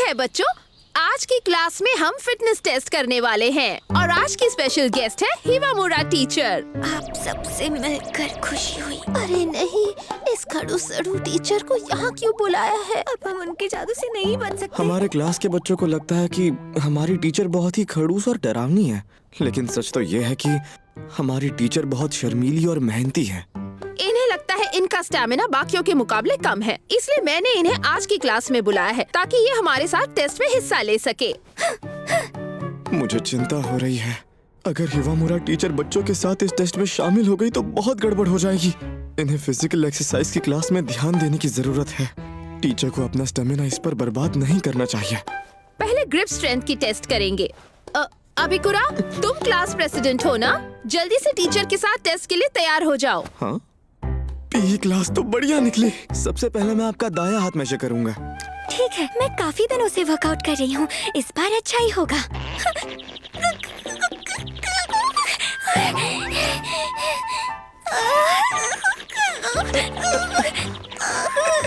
है बच्चों, आज की क्लास में हम फिटनेस टेस्ट करने वाले हैं और आज की स्पेशल गेस्ट है हिवामुरा टीचर। आप सबसे मिलकर खुशी हुई। अरे नहीं, इस खड़ूस सड़ू टीचर को यहाँ क्यों बुलाया है? अब हम उनके जादू से नहीं बच सकते। हमारे क्लास के बच्चों को लगता है कि हमारी टीचर बहुत ही खड़ूस और डरावनी है, लेकिन सच तो ये है कि हमारी टीचर बहुत शर्मीली और मेहनती है। इन्हें लगता है इनका स्टैमिना बाकियों के मुकाबले कम है, इसलिए मैंने इन्हें आज की क्लास में बुलाया है ताकि ये हमारे साथ टेस्ट में हिस्सा ले सके। मुझे चिंता हो रही है, अगर हिवामुरा टीचर बच्चों के साथ इस टेस्ट में शामिल हो गई तो बहुत गड़बड़ हो जाएगी। इन्हें फिजिकल एक्सरसाइज की क्लास में ध्यान देने की जरूरत है। टीचर को अपना स्टेमिना इस पर बर्बाद नहीं करना चाहिए। पहले ग्रिप स्ट्रेंथ की टेस्ट करेंगे। अबिकुरा, तुम क्लास प्रेसिडेंट हो ना? जल्दी से टीचर के साथ टेस्ट के लिए तैयार हो जाओ। हाँ, पीई क्लास तो बढ़िया निकली। सबसे पहले मैं आपका दायां हाथ मेजर करूंगा। ठीक है, मैं काफी दिनों से वर्कआउट कर रही हूँ, इस बार अच्छा ही होगा।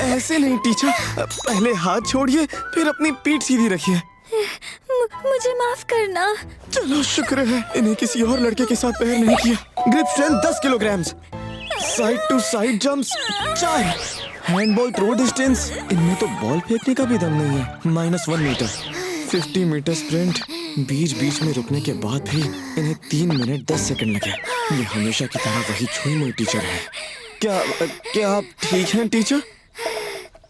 ऐसे नहीं टीचर, पहले हाथ छोड़िए, फिर अपनी पीठ सीधी रखिए। मुझे माफ करना। चलो शुक्र है इन्हें किसी और लड़के के साथ पैर नहीं किया। Grip strength 10 kilogram, side to side jumps 4, handball throw distance, इनमें तो बॉल फेंकने का भी दम नहीं है, -1 मीटर, 50 मीटर स्प्रिंट, बीच बीच में रुकने के बाद भी इन्हें 3 मिनट 10 सेकंड लगे। ये हमेशा की तरह वही छुई मुई टीचर है। क्या आप ठीक हैं टीचर?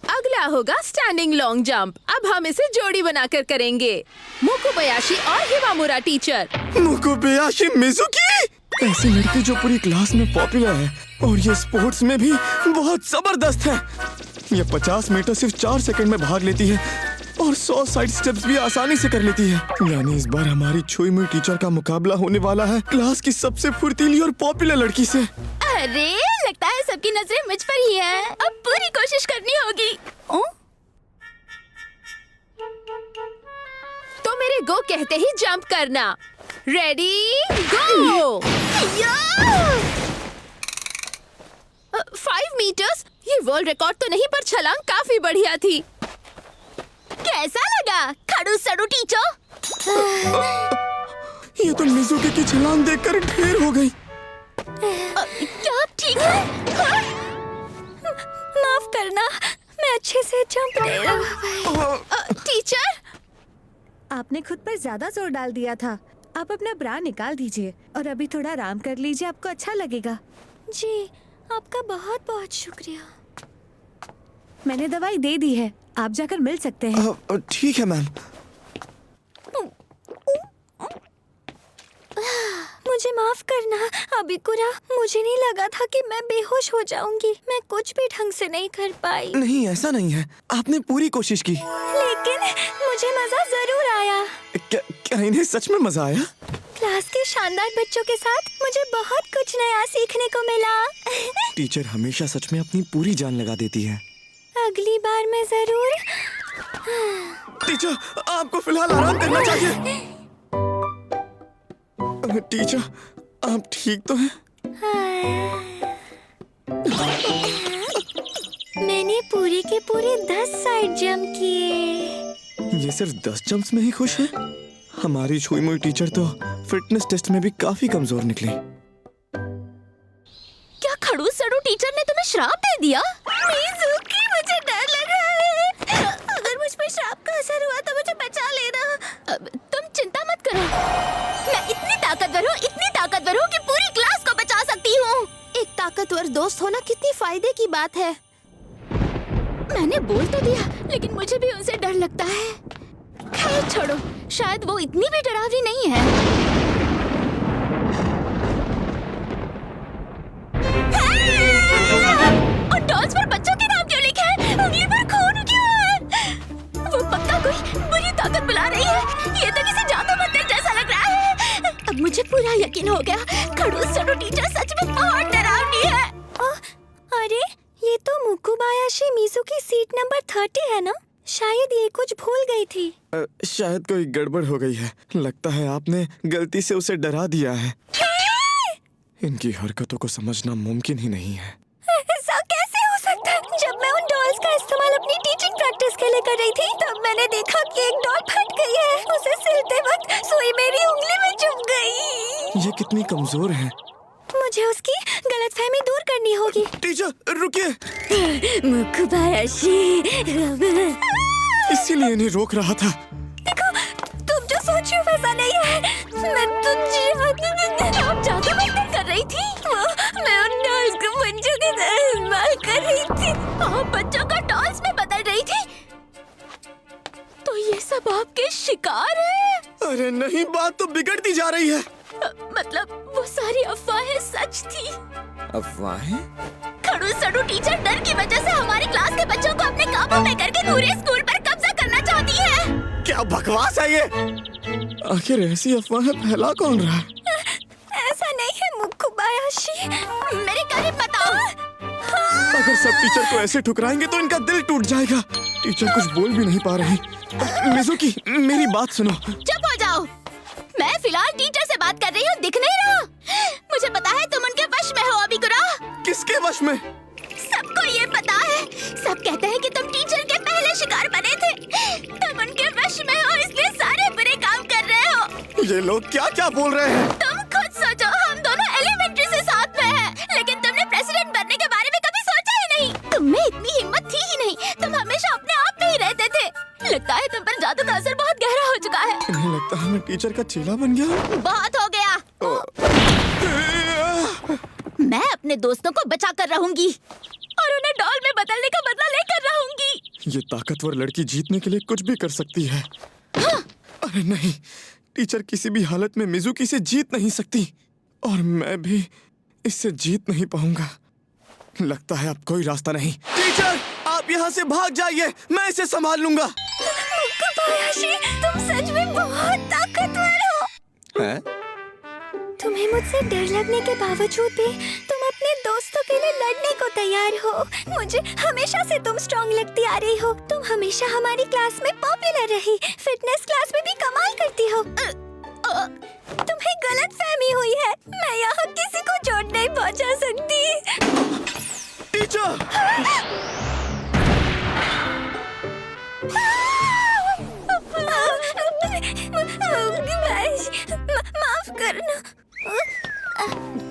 अगला होगा स्टैंडिंग लॉन्ग जंप। अब हम इसे जोड़ी बनाकर करेंगे। मुकुबयाशी और हिवामुरा टीचर। मुकुबयाशी मिजुकी, ऐसी लड़की जो पूरी क्लास में पॉपुलर है और ये स्पोर्ट्स में भी बहुत जबरदस्त है। ये 50 मीटर सिर्फ 4 सेकंड में भाग लेती है और 100 साइड स्टेप्स भी आसानी से कर लेती है। यानी इस बार हमारी छुई मुई टीचर का मुकाबला होने वाला है क्लास की सबसे फुर्तीली और पॉपुलर लड़की से। अरे लगता है सबकी नजरें मुझ पर ही है, अब पूरी कोशिश करनी होगी। तो मेरे गो कहते ही जंप करना। रेडी गो। 5 मीटर्स, ये वर्ल्ड रिकॉर्ड तो नहीं पर छलांग काफी बढ़िया थी। कैसा लगा खड़ूस सड़ू टीचर? ये तो मिजुकी की छलांग देखकर ढेर हो गई। क्या आप ठीक हैं? हाँ? माफ करना, मैं अच्छे से जंप नहीं लगा पाई। टीचर, आपने खुद पर ज्यादा जोर डाल दिया था। आप अपना ब्रा निकाल दीजिए और अभी थोड़ा आराम कर लीजिए, आपको अच्छा लगेगा। जी, आपका बहुत बहुत शुक्रिया। मैंने दवाई दे दी है, आप जाकर मिल सकते हैं। ठीक है मैम। मुझे माफ करना अबिकुरा, मुझे नहीं लगा था कि मैं बेहोश हो जाऊंगी। मैं कुछ भी ढंग से नहीं कर पाई। नहीं, ऐसा नहीं है, आपने पूरी कोशिश की। लेकिन मुझे मजा जरूर आया। क्या इन्हें सच में मजा आया? क्लास के शानदार बच्चों के साथ मुझे बहुत कुछ नया सीखने को मिला। टीचर हमेशा सच में अपनी पूरी जान लगा देती है। अगली बार मैं जरूर। टीचर, आपको फिलहाल आराम करना चाहिए। टीचर, आप ठीक तो हैं? मैंने पूरे के पूरे 10 साइड जंप किए। ये सिर्फ 10 जंप्स में ही खुश है? हमारी छुई मुई टीचर तो फिटनेस टेस्ट में भी काफी कमजोर निकली। क्या खड़ूस सड़ू टीचर ने तुम्हें श्राप दे दिया? मिजुकी, मुझे डर लग रहा है। अगर मुझ पर श्राप का असर हुआ तो मुझे बचा लेना। तुम चिंता मत करो, मैं इतनी ताकतवर हूँ कि पूरी क्लास को बचा सकती हूँ। एक ताकतवर दोस्त होना कितनी फायदे की बात है। मैंने बोल तो दिया, लेकिन मुझे भी उनसे डर लगता है। खैर छोड़ो, शायद वो इतनी भी डरावनी नहीं है। और डॉल्स पर बच्चों के नाम क्यों लिखे हैं? उंगली पर खून क्यों है? वो पक्का कोई बुरी ताकत बुला रही है। ये तो किसी जादू मंदिर जैसा लग रहा है। अब मुझे पूरा यकीन हो गया, खड़ूस सड़ू टीचर सच में बहुत डरावनी है। अरे, ये तो मुकुबायाशी मिजुकी सीट नंबर 30 है ना? शायद ये कुछ भूल गई थी। शायद कोई गड़बड़ हो गई है। लगता है आपने गलती से उसे डरा दिया है। इनकी हरकतों को समझना मुमकिन ही नहीं है। ऐसा कैसे हो सकता है? जब मैं उन डॉल्स का इस्तेमाल अपनी टीचिंग प्रैक्टिस के लिए कर रही थी, तब मैंने मैंने देखा कि एक डॉल फट गई है। उसे सिलते वक्त सुई मेरी उंगली में चुभ गई। ये कितनी कमजोर है। मुझे उसकी गलतफहमी दूर करनी होगी। टीचर रुकिए। मुकुबायाशी, इसीलिए इन्हें रोक रहा था। देखो, तुम जो सोच रही हो वैसा नहीं है। मैं तो आप जादू मंतर कर रही थी। मैं उन डॉल्स को बच्चों की तरह इस्तेमाल कर रही थी। आप बच्चों को डॉल्स में बदल रही थी। तो ये सब आपके शिकार है? अरे नहीं, बात तो बिगड़ती जा रही है। मतलब वो सारी अफवाहें सच थी? अफवाहें? खड़ूस सड़ू टीचर डर की वजह से हमारी क्लास के बच्चों को अपने काबू में करके पूरे स्कूल पर कब्जा करना चाहती है। क्या बकवास है ये? आखिर ऐसी अफवाहें फैला कौन रहा है? ऐसा नहीं है मुकुबायाशी, मेरे करीब बताओ। अगर सब टीचर को ऐसे ठुकराएंगे तो इनका दिल टूट जाएगा। टीचर कुछ बोल भी नहीं पा रही। मिजुकी, मेरी बात सुनो। चुप हो जाओ। मैं फिलहाल टीचर से बात कर रही हूँ, दिख नहीं रहा? मुझे पता है तुम उनके वश में हो अबिकुरा। किसके वश में? सबको ये पता है। सब कहते हैं कि तुम टीचर के पहले शिकार बने थे। तुम उनके वश में हो, इसलिए सारे बुरे काम कर रहे हो। ये लोग क्या क्या बोल रहे हैं? तुम खुद सोचो, हम दोनों एलिमेंट्री से साथ में हैं, लेकिन तुमने प्रेसिडेंट बनने के बारे में कभी सोचा ही नहीं। तुम में इतनी हिम्मत थी ही नहीं। तुम हमेशा अपने आप में ही रहते थे। लगता है तुम पर जादू का असर बहुत गहरा हो चुका है। इन्हें लगता है मैं टीचर का चेला बन गया। बहुत हो गया। मैं अपने दोस्तों को बचा कर रहूंगी और उन्हें डॉल में बदलने का बदला लेकर रहूंगी। ये ताकतवर लड़की जीतने के लिए कुछ भी कर सकती है। हाँ। अरे नहीं, टीचर किसी भी हालत में मिजुकी से जीत नहीं सकती और मैं भी इससे जीत नहीं पाऊंगा। लगता है अब कोई रास्ता नहीं। टीचर, आप यहाँ से भाग जाइए, मैं इसे संभाल लूंगा। मुकुबायाशी, तुम सच में बहुत ताकतवर हो। हैं? तुम्हें मुझसे डर लगने के बावजूद भी तुम अपने दोस्तों के लिए लड़ने को तैयार हो। मुझे हमेशा से तुम स्ट्रॉन्ग लगती आ रही हो। तुम हमेशा हमारी क्लास में पॉपुलर रही। फिटनेस क्लास में भी कमाल करती हो। तुम्हें गलतफहमी हुई है। मैं यहाँ किसी को चोट नहीं पहुँचा सकती। टीचर! माफ करना।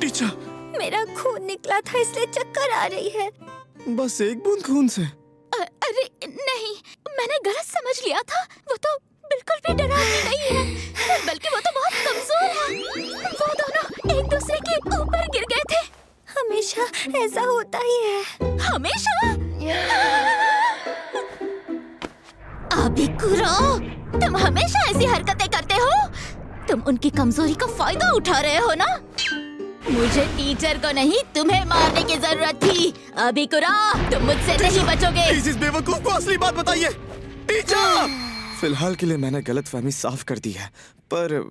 टीचर! मेरा खून निकला था इसलिए चक्कर आ रही है। बस एक बूंद खून से? अरे नहीं, मैंने गलत समझ लिया था। वो तो बिल्कुल भी डरावनी नहीं है, बल्कि वो तो बहुत कमजोर है। वो दोनों एक दूसरे के ऊपर गिर गए थे। हमेशा ऐसा होता ही है। हमेशा? अबिकुरा, तुम हमेशा ऐसी हरकतें करते हो। तुम उनकी कमजोरी का फायदा उठा रहे हो ना? मुझे टीचर को नहीं, तुम्हें मारने की जरूरत थी। अबिकुरा, तुम मुझसे नहीं बचोगे। इस बेवकूफ को असली बात बताइए। टीचर! फिलहाल के लिए मैंने गलतफहमी साफ कर दी है, पर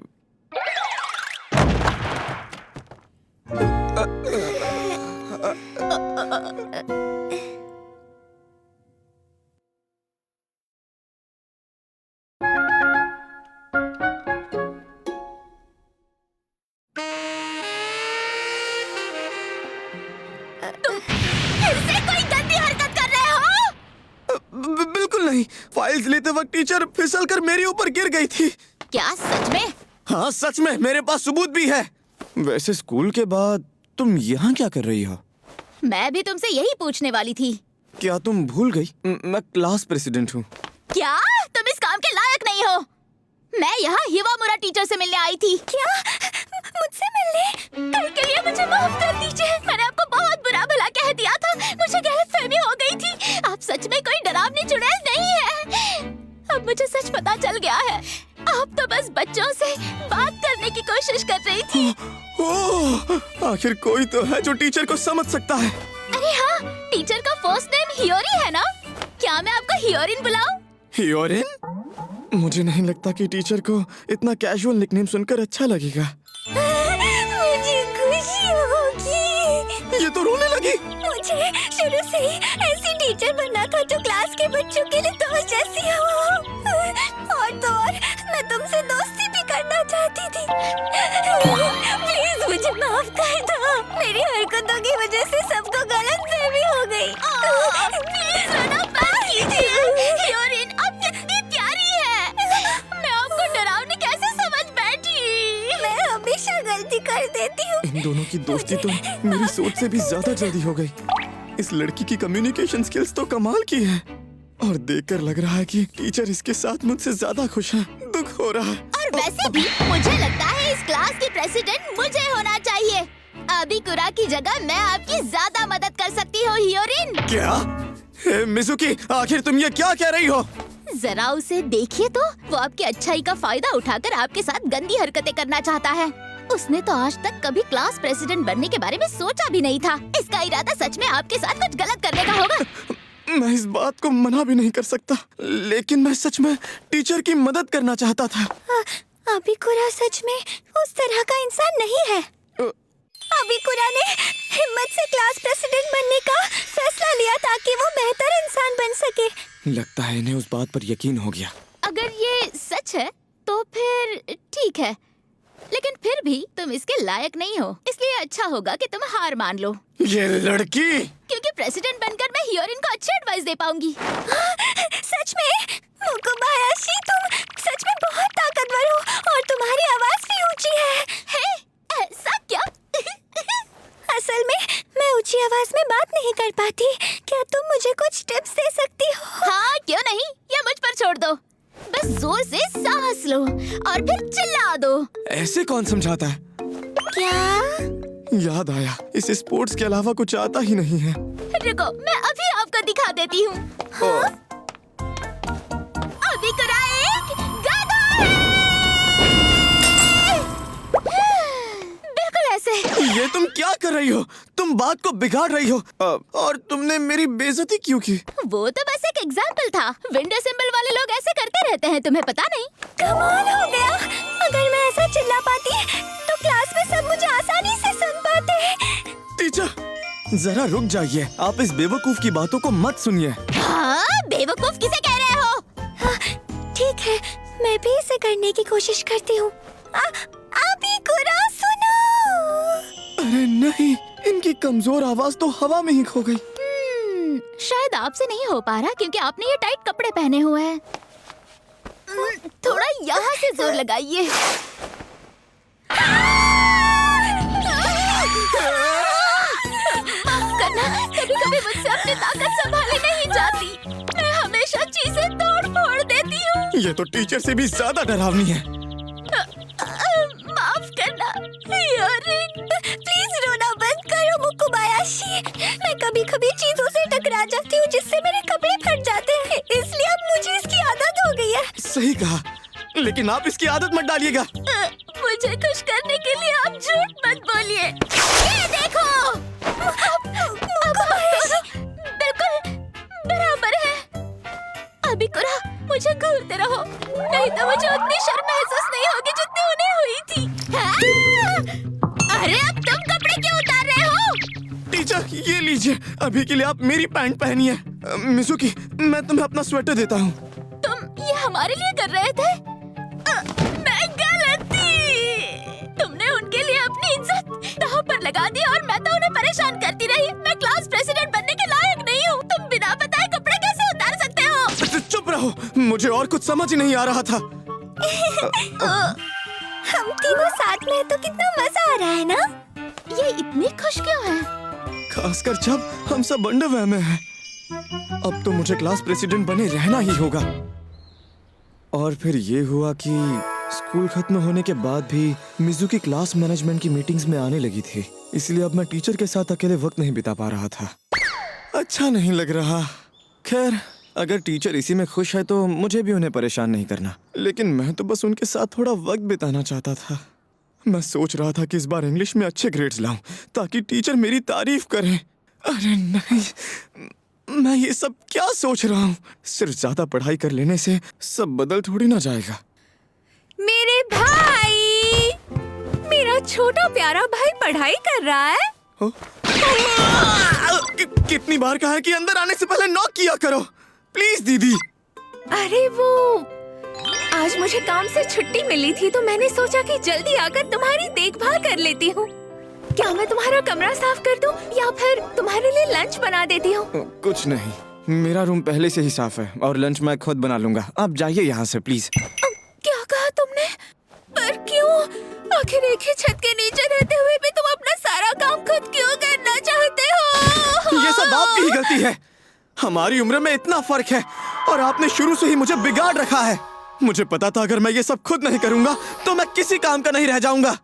बिल्कुल नहीं। फाइल्स लेते वक्त टीचर फिसल कर मेरे ऊपर गिर गई थी। क्या सच में? हाँ सच में, मेरे पास सबूत भी है। वैसे स्कूल के बाद तुम यहाँ क्या कर रही हो? मैं भी तुमसे यही पूछने वाली थी। क्या तुम भूल गई? मैं क्लास प्रेसिडेंट हूँ। क्या तुम इस काम के लायक नहीं हो? मैं यहाँ हिवामुरा टीचर से मिलने आई थी। क्या? मुझसे मिलने? कल के लिए मुझे माफ कर दीजिए। मैंने आपको बहुत बुरा भला कह दिया था। मुझे गलतफहमी हो गई थी। आप सच में कोई डरावनी चुड़ैल नहीं है। अब मुझे सच पता चल गया है। आप तो बस बच्चों से बात करने की कोशिश कर रही थी। ओह, आखिर कोई तो है जो टीचर को समझ सकता है। अरे हाँ, टीचर का फर्स्ट नेम हियोरी है ना? क्या मैं आपको हियोरिन बुलाऊं? हियोरिन? मुझे नहीं लगता कि टीचर को इतना कैजुअल निकनेम सुनकर अच्छा लगेगा। मुझे खुशी होगी। ये तो रोने लगी। मुझे शुरू से ही ऐसी टीचर बनना था जो क्लास के बच्चों के लिए दोस्त जैसी हो। और तो और मैं तुमसे दोस्ती भी करना चाहती थी। प्लीज मुझे माफ कर दो। मेरी हरकतों की वजह से सबको गलतफहमी हो गई। प्लीज रोना बंद कीजिए। हियोरिन, आप कितनी प्यारी दोनों की दोस्ती तो मेरी सोच से भी ज्यादा जल्दी हो गई। इस लड़की की कम्युनिकेशन स्किल्स तो कमाल की है और देखकर लग रहा है कि टीचर इसके साथ मुझसे ज्यादा खुश है। दुख हो रहा है। और वैसे भी मुझे लगता है इस क्लास की प्रेसिडेंट मुझे होना चाहिए। अबिकुरा की जगह मैं आपकी ज्यादा मदद कर सकती हूँ हियोरिन। क्या? हे मिजुकी, आखिर तुम ये क्या कह रही हो? जरा उसे देखिए तो, वो आपकी अच्छाई का फायदा उठाकर आपके साथ गंदी हरकतें करना चाहता है। उसने तो आज तक कभी क्लास प्रेसिडेंट बनने के बारे में सोचा भी नहीं था। इसका इरादा सच में आपके साथ कुछ गलत करने का होगा। मैं इस बात को मना भी नहीं कर सकता, लेकिन मैं सच में टीचर की मदद करना चाहता था। अबिकुरा सच में उस तरह का इंसान नहीं है। अबिकुरा ने हिम्मत से क्लास प्रेसिडेंट बनने का फैसला लिया ताकि वो बेहतर इंसान बन सके। लगता है इन्हें उस बात पर यकीन हो गया। अगर ये सच है तो फिर ठीक है, लेकिन फिर भी तुम इसके लायक नहीं हो, इसलिए अच्छा होगा कि तुम हार मान लो। ये लड़की, क्योंकि प्रेसिडेंट बनकर मैं हियोरिन को अच्छी एडवाइस दे पाऊंगी। सच में मुकुबायाशी, तुम सच में बहुत ताकतवर हो और तुम्हारी आवाज भी ऊंची है। हे, ऐसा क्या? असल में मैं ऊंची आवाज में बात नहीं कर पाती। क्या तुम मुझे कुछ टिप्स दे सकती हो? हाँ, क्यों नहीं, ये मुझ पर छोड़ दो। बस जोर से सांस लो और फिर चिल्ला दो। ऐसे कौन समझाता है? क्या? याद आया, इसे स्पोर्ट्स के अलावा कुछ आता ही नहीं है। रुको, मैं अभी आपको दिखा देती हूँ। अबिकुरा एक गधा है। बिल्कुल ऐसे। ये तुम क्या कर रही हो? तुम बात को बिगाड़ रही हो। और तुमने मेरी बेइज्जती क्यों की? वो तो बस एक एग्जाम्पल था। विंडो सिंबल वाले लोग ऐसे करते रहते हैं, तुम्हें पता नहीं? कमाल हो गया। अगर मैं ऐसा चिल्ला पाती तो क्लास में सब मुझे आसानी से सुन पाते। टीचर, जरा रुक जाइए। आप इस बेवकूफ की बातों को मत सुनिए। हाँ, बेवकूफ किसे कह रहे हो? हाँ, ठीक है, मैं भी इसे करने की कोशिश करती हूँ। अबिकुरा सुनो। अरे नहीं, इनकी कमजोर आवाज तो हवा में ही खो गई। शायद आपसे नहीं हो पा रहा क्योंकि आपने ये टाइट कपड़े पहने हुए हैं। थोड़ा यहाँ से जोर लगाइए। माफ करना, कभी-कभी मुझसे अपनी ताकत संभाली नहीं जाती। मैं हमेशा चीजें तोड़ फोड़ देती हूँ। ये तो टीचर से भी ज्यादा डरावनी है। माफ करना हियोरिन, प्लीज रोना बंद करो मुकुबायाशी। मैं कभी-कभी चीजों से टकरा जाती हूँ जिससे मेरे कपड़े फट जाते हैं, इसलिए अब मुझे इसकी आदत हो गई है। सही कहा, लेकिन आप इसकी आदत मत डालिएगा। मुझे खुश करने के लिए आप झूठ मत बोलिए। ये देखो, अब बिल्कुल बराबर है। अबिकुरा, मुझे घूरते रहो, नहीं तो मुझे उतनी शर्म महसूस नहीं होगी जितनी उन्हें हुई थी। अरे अब तुम कपड़े क्यों उतार रहे हो? टीचर, ये लीजिए, अभी के लिए आप मेरी पैंट पहनिए। मिजुकी, मैं तुम्हें अपना स्वेटर देता हूँ। तुम ये हमारे लिए कर रहे थे? मैं गलत थी। तुमने उनके लिए अपनी इज्जत दांव पर लगा दी और मैं तो उन्हें परेशान करती रही। मैं क्लास प्रेसिडेंट बनने के लायक नहीं हूँ। तुम बिना बताए कपड़े कैसे उतार सकते हो? चुप रहो, मुझे और कुछ समझ ही नहीं आ रहा था। हम तीनों साथ में तो कितना मजा आ रहा है ना? ये इतने खुश क्यों हैं? खासकर जब हम सब अंडरवेयर में हैं। अब तो मुझे क्लास प्रेसिडेंट बने रहना ही होगा। और फिर ये हुआ कि स्कूल खत्म होने के बाद भी मिजुकी क्लास मैनेजमेंट की मीटिंग्स में आने लगी थी, इसलिए अब मैं टीचर के साथ अकेले वक्त नहीं बिता पा रहा था। अच्छा नहीं लग रहा। खैर, अगर टीचर इसी में खुश है तो मुझे भी उन्हें परेशान नहीं करना। लेकिन मैं तो बस उनके साथ थोड़ा वक्त बिताना चाहता था। मैं सोच रहा था कि इस बार इंग्लिश में अच्छे ग्रेड्स लाऊं ताकि टीचर मेरी तारीफ करें। अरे नहीं, मैं ये सब क्या सोच रहा हूँ? सिर्फ ज्यादा पढ़ाई कर लेने से सब बदल थोड़ी ना जाएगा। मेरे भाई, मेरा छोटा प्यारा भाई पढ़ाई कर रहा है। कितनी बार कहा है कि अंदर आने से पहले नॉक किया करो, प्लीज दीदी। अरे वो आज मुझे काम से छुट्टी मिली थी तो मैंने सोचा कि जल्दी आकर तुम्हारी देखभाल कर लेती हूँ। क्या मैं तुम्हारा कमरा साफ कर दूँ या फिर तुम्हारे लिए लंच बना देती हूँ? कुछ नहीं, मेरा रूम पहले से ही साफ है और लंच मैं खुद बना लूंगा। आप जाइए यहाँ से प्लीज। क्या कहा तुमने? पर क्यों? आखिर एक ही छत के नीचे रहते हुए भी तुम अपना सारा काम खुद क्यों करना चाहते हो? ये सब आपकी ही गलती है। हमारी उम्र में इतना फर्क है और आपने शुरू से ही मुझे बिगाड़ रखा है। मुझे पता था अगर मैं ये सब खुद नहीं करूंगा तो मैं किसी काम का नहीं रह जाऊंगा।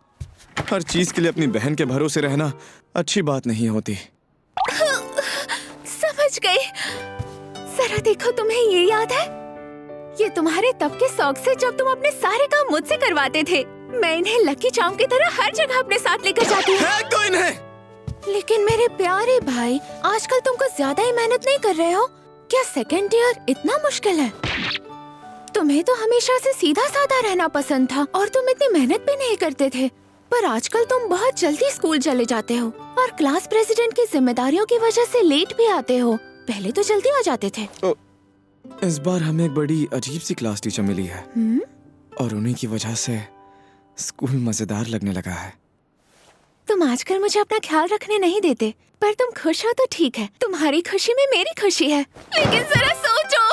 हर चीज के लिए अपनी बहन के भरोसे रहना अच्छी बात नहीं होती। समझ गई। जरा देखो, तुम्हें ये याद है? ये तुम्हारे तब के शौक से जब तुम अपने सारे काम मुझसे करवाते थे। मैं इन्हें लकी चार्म की तरह हर जगह अपने साथ लेकर जाती हूँ। है तो इन्हें। लेकिन मेरे प्यारे भाई, आजकल तुम कुछ ज्यादा ही मेहनत नहीं कर रहे हो क्या? सेकंड ईयर इतना मुश्किल है? तुम्हें तो हमेशा से सीधा साधा रहना पसंद था और तुम इतनी मेहनत भी नहीं करते थे। पर आजकल तुम बहुत जल्दी स्कूल चले जाते हो और क्लास प्रेसिडेंट की जिम्मेदारियों की वजह से लेट भी आते हो। पहले तो जल्दी आ जाते थे। इस बार हमें एक बड़ी अजीब सी क्लास टीचर मिली है और उन्हीं की वजह से स्कूल मजेदार लगने लगा है। तुम आजकल मुझे अपना ख्याल रखने नहीं देते, पर तुम खुश हो तो ठीक है। तुम्हारी खुशी में मेरी खुशी है। लेकिन जरा सोचो,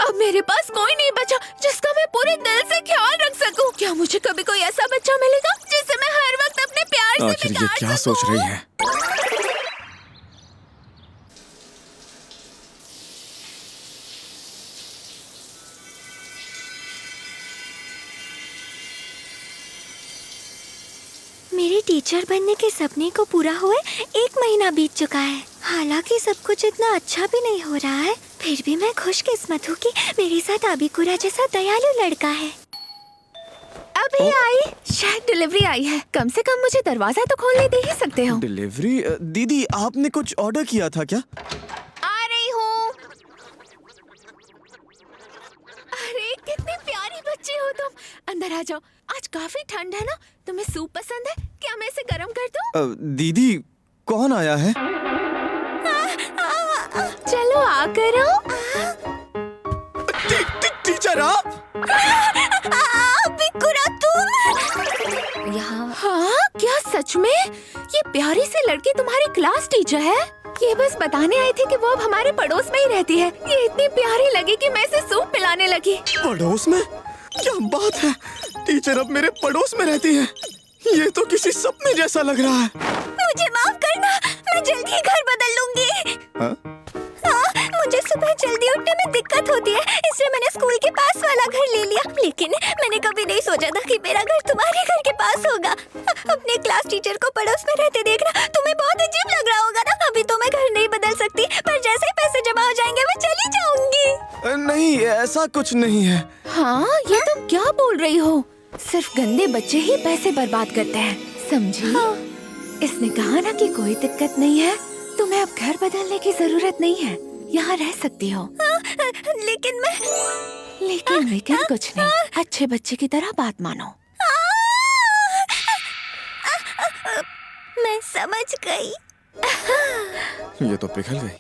अब मेरे पास कोई नहीं बचा जिसका मैं पूरे दिल से ख्याल रख सकूं। क्या मुझे कभी कोई ऐसा बच्चा मिलेगा जिसे मैं हर वक्त अपने प्यार से आखिर ये बिगाड़ क्या सकूं? सोच रही है? मेरे टीचर बनने के सपने को पूरा हुए 1 महीना बीत चुका है। हालांकि सब कुछ इतना अच्छा भी नहीं हो रहा है, फिर भी मैं खुशकिस्मत हूँ कि मेरे साथ अबिकुरा जैसा दयालु लड़का है। अभी आई, शायद डिलीवरी आई है। कम से कम मुझे दरवाजा तो खोलने दे ही सकते हो। डिलीवरी? दीदी, आपने कुछ ऑर्डर किया था क्या? आ रही हूँ। अरे कितनी प्यारी बच्ची हो तुम। अंदर आ जाओ। आज काफी ठंड है ना? तुम्हें सूप पसंद है? क्या मैं इसे गर्म कर दूं? दीदी, कौन आया है? चलो आ करो। टीचर आप? अबिकुरा तुम यहाँ? हाँ, क्या सच में? ये प्यारी सी लड़की तुम्हारी क्लास टीचर है? ये बस बताने आई थी कि वो अब हमारे पड़ोस में ही रहती है। ये इतनी प्यारी लगी कि मैं इसे सूप पिलाने लगी। पड़ोस में? क्या बात है, टीचर अब मेरे पड़ोस में रहती है। ये तो किसी सपने जैसा लग रहा है। मुझे माफ करना, मैं जल्दी ही घर बदल लूंगी। हाँ? मुझे सुबह जल्दी उठने में दिक्कत होती है, इसलिए मैंने स्कूल के पास वाला घर ले लिया। लेकिन मैंने कभी नहीं सोचा था कि मेरा घर तुम्हारे घर के पास होगा। अपने क्लास टीचर को पड़ोस में रहते देखना तुम्हें बहुत अजीब लग रहा होगा ना? अभी तो मैं घर नहीं बदल सकती, पर जैसे ही पैसे जमा हो जाएंगे मैं चली जाऊंगी। नहीं, ऐसा कुछ नहीं है। हाँ, ये तुम क्या बोल रही हो? सिर्फ गंदे बच्चे ही पैसे बर्बाद करते हैं, समझी? हाँ। इसने कहा ना कि कोई दिक्कत नहीं है। तुम्हें अब घर बदलने की जरूरत नहीं है, यहाँ रह सकती हो। लेकिन मैं लेकिन कुछ नहीं। अच्छे बच्चे की तरह बात मानो। मैं समझ गई। ये तो पिघल गई।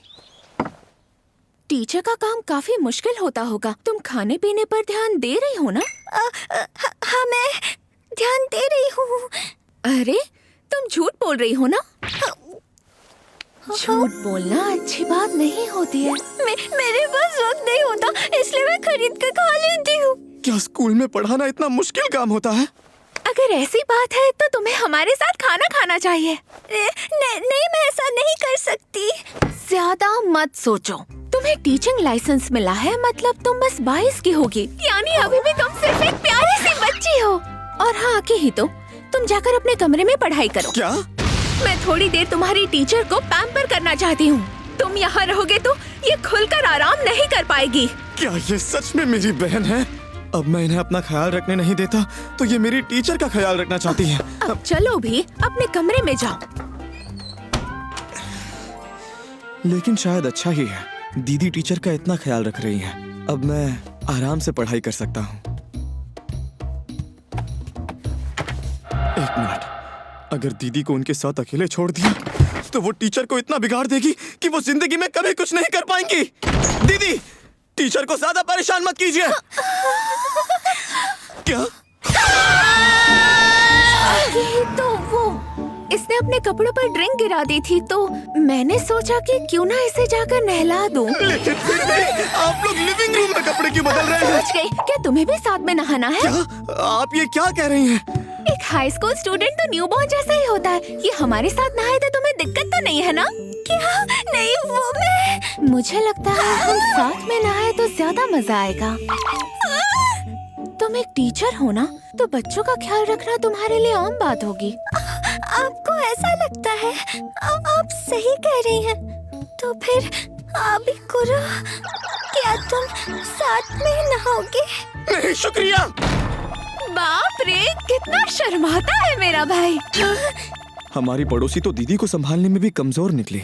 टीचर का काम काफी मुश्किल होता होगा। तुम खाने पीने पर ध्यान दे रही हो ना? हाँ, मैं ध्यान दे रही हूँ। अरे, तुम झूठ बोल रही हो ना? झूठ बोलना अच्छी बात नहीं होती है। मेरे पास वक्त नहीं होता, इसलिए मैं खरीद कर खा लेती हूँ। क्या स्कूल में पढ़ाना इतना मुश्किल काम होता है? अगर ऐसी बात है तो तुम्हें हमारे साथ खाना खाना चाहिए। नहीं, मैं ऐसा नहीं कर सकती। ज्यादा मत सोचो। तुम्हें टीचिंग लाइसेंस मिला है, मतलब तुम बस 22 की होगी। यानी अभी भी तुम सिर्फ एक प्यारी सी बच्ची हो। और हाँ, की ही तो तुम जाकर अपने कमरे में पढ़ाई करो। क्या? मैं थोड़ी देर तुम्हारी टीचर को पैम्पर करना चाहती हूँ। तुम यहाँ रहोगे तो ये खुलकर आराम नहीं कर पाएगी। क्या ये सच में मेरी बहन है? अब मैं इन्हें अपना ख्याल रखने नहीं देता तो ये मेरी टीचर का ख्याल रखना चाहती है। अब चलो भी अपने कमरे में जाओ। लेकिन शायद अच्छा ही है, दीदी टीचर का इतना ख्याल रख रही है। अब मैं आराम से पढ़ाई कर सकता हूँ। एक मिनट, अगर दीदी को उनके साथ अकेले छोड़ दिया तो वो टीचर को इतना बिगाड़ देगी कि वो जिंदगी में कभी कुछ नहीं कर पाएंगी। दीदी, टीचर को ज्यादा परेशान मत कीजिए। क्या? ये तो वो, इसने अपने कपड़ों पर ड्रिंक गिरा दी थी, तो मैंने सोचा कि क्यों ना इसे जाकर नहला दूं। लेकिन फिर भी आप लोग लिविंग रूम में कपड़े क्यों बदल रहे हैं? समझ गई। क्या तुम्हें भी साथ में नहाना है? क्या? आप ये क्या कह रही हैं? एक हाई स्कूल स्टूडेंट तो न्यूबॉर्न जैसा ही होता है। ये हमारे साथ नहाए तो तुम्हें दिक्कत तो नहीं है ना? क्या? नहीं, वो मैं। मुझे लगता है हम साथ में नहाए तो ज्यादा मजा आएगा। तुम एक टीचर हो ना, तो बच्चों का ख्याल रखना तुम्हारे लिए आम बात होगी। आपको ऐसा लगता है? आप सही कह रही हैं। तो फिर अबिकुरा, क्या तुम साथ में नहाओगे? नहीं, शुक्रिया। बाप रे, कितना शर्माता है मेरा भाई। हमारी पड़ोसी तो दीदी को संभालने में भी कमजोर निकली।